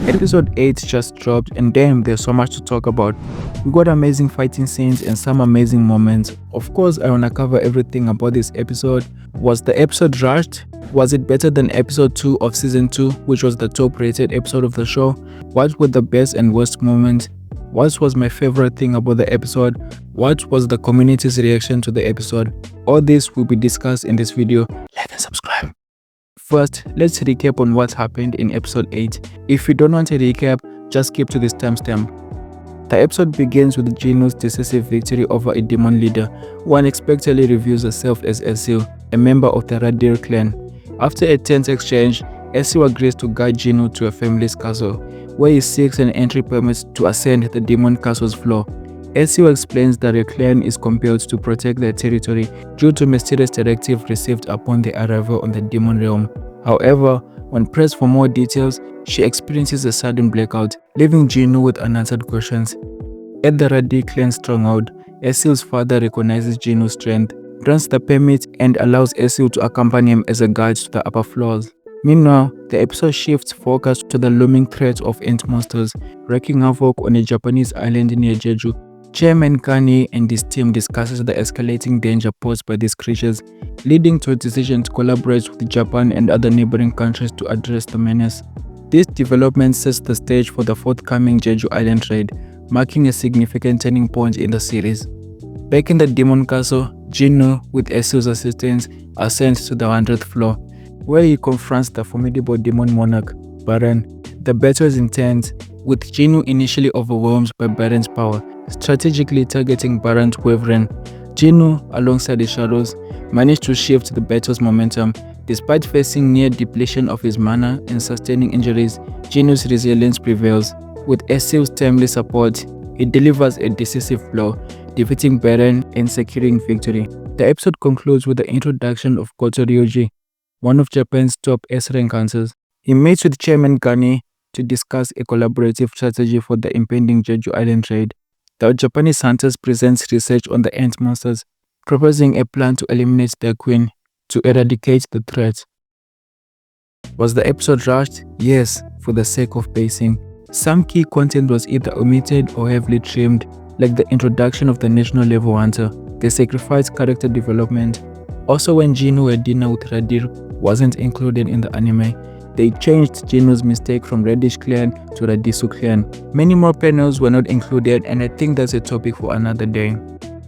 Episode 8 just dropped and damn, there's so much to talk about. We got amazing fighting scenes and some amazing moments. Of course, I wanna cover everything about this episode. Was the episode rushed? Was it better than episode 2 of season 2, which was the top rated episode of the show? What were the best and worst moments? What was my favorite thing about the episode? What was the community's reaction to the episode? All this will be discussed in this video. Like and subscribe. First, let's recap on what happened in episode 8. If you don't want a recap, just skip to this timestamp. The episode begins with Genu's decisive victory over a demon leader, who unexpectedly reveals herself as Esil, a member of the Radir clan. After a tense exchange, Esil agrees to guide Genu to a family's castle, where he seeks an entry permit to ascend the demon castle's floor. Esil explains that her clan is compelled to protect their territory due to mysterious directive received upon their arrival on the demon realm. However, when pressed for more details, she experiences a sudden blackout, leaving Genu with unanswered questions. At the Radir clan stronghold, Esil's father recognizes Genu's strength, grants the permit, and allows Esil to accompany him as a guide to the upper floors. Meanwhile, the episode shifts focus to the looming threat of ant monsters, wreaking havoc on a Japanese island near Jeju. Chairman Kani and his team discusses the escalating danger posed by these creatures, leading to a decision to collaborate with Japan and other neighboring countries to address the menace. This development sets the stage for the forthcoming Jeju Island raid, marking a significant turning point in the series. Back in the demon castle, Genu, with Esil's assistance, ascends to the 100th floor, where he confronts the formidable demon monarch, Baran. The battle is intense, with Genu initially overwhelmed by Baran's power, strategically targeting Baran's Wyvern. Genu, alongside the shadows, managed to shift the battle's momentum. Despite facing near depletion of his mana and sustaining injuries, Genu's resilience prevails. With Esil's timely support, he delivers a decisive blow, defeating Baran and securing victory. The episode concludes with the introduction of Goto Ryoji, one of Japan's top S-rank hunters. He meets with Chairman Kani to discuss a collaborative strategy for the impending Jeju Island raid. The Japanese hunters presents research on the ant monsters, proposing a plan to eliminate their queen to eradicate the threat. Was the episode rushed? Yes, for the sake of pacing. Some key content was either omitted or heavily trimmed, like the introduction of the national level hunter. They sacrificed character development. Also, when Genu had dinner with Radir wasn't included in the anime, they changed Genu's mistake from Reddish clan to Radisu clan. Many more panels were not included, and I think that's a topic for another day.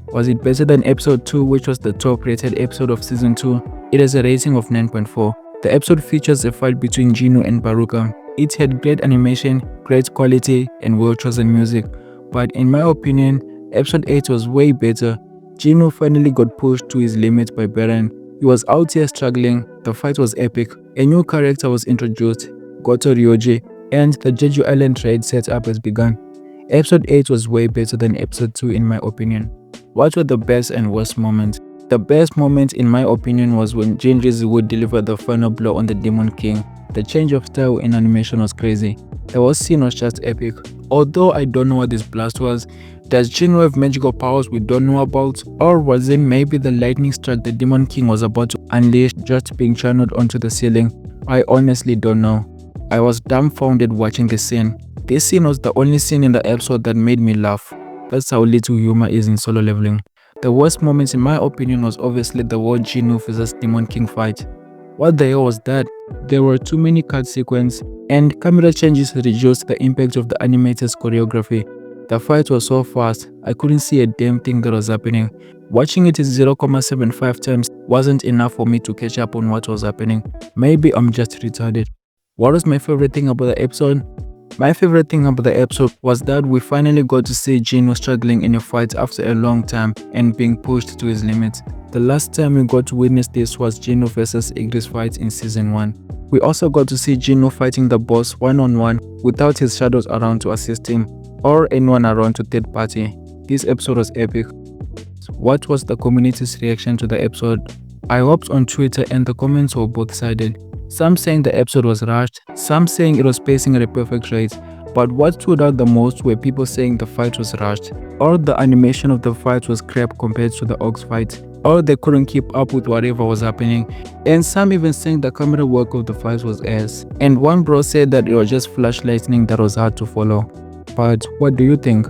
Was it better than episode 2, which was the top rated episode of season 2? It has a rating of 9.4. The episode features a fight between Genu and Baruka. It had great animation, great quality, and well-chosen music. But in my opinion, episode 8 was way better. Genu finally got pushed to his limit by Baran. He was out here struggling, the fight was epic, a new character was introduced, Goto Ryoji, and the Jeju Island raid setup has begun. Episode 8 was way better than episode 2 in my opinion. What were the best and worst moments? The best moment in my opinion was when Jinrizu would deliver the final blow on the Demon King. The change of style in animation was crazy. The whole scene was just epic. Although I don't know what this blast was, does Genu have magical powers we don't know about? Or was it maybe the lightning strike the Demon King was about to unleash just being channeled onto the ceiling? I honestly don't know. I was dumbfounded watching the scene. This scene was the only scene in the episode that made me laugh. That's how little humor is in Solo Leveling. The worst moment in my opinion was obviously the World Genu vs Demon King fight. What the hell was that? There were too many cut sequences, and camera changes reduced the impact of the animator's choreography. The fight was so fast, I couldn't see a damn thing that was happening. Watching it 0.75 times wasn't enough for me to catch up on what was happening. Maybe I'm just retarded. What was my favorite thing about the episode? My favorite thing about the episode was that we finally got to see Genu struggling in a fight after a long time and being pushed to his limits. The last time we got to witness this was Genu vs Igris fight in season 1. We also got to see Genu fighting the boss one-on-one without his shadows around to assist him or anyone around to third party. This episode was epic. What was the community's reaction to the episode? I hopped on Twitter and the comments were both sided. Some saying the episode was rushed, some saying it was pacing at a perfect rate, but what stood out the most were people saying the fight was rushed, or the animation of the fight was crap compared to the Ox fight. or they couldn't keep up with whatever was happening, and some even saying the camera work of the fights was ass. And one bro said that it was just flash lightning that was hard to follow. But what do you think?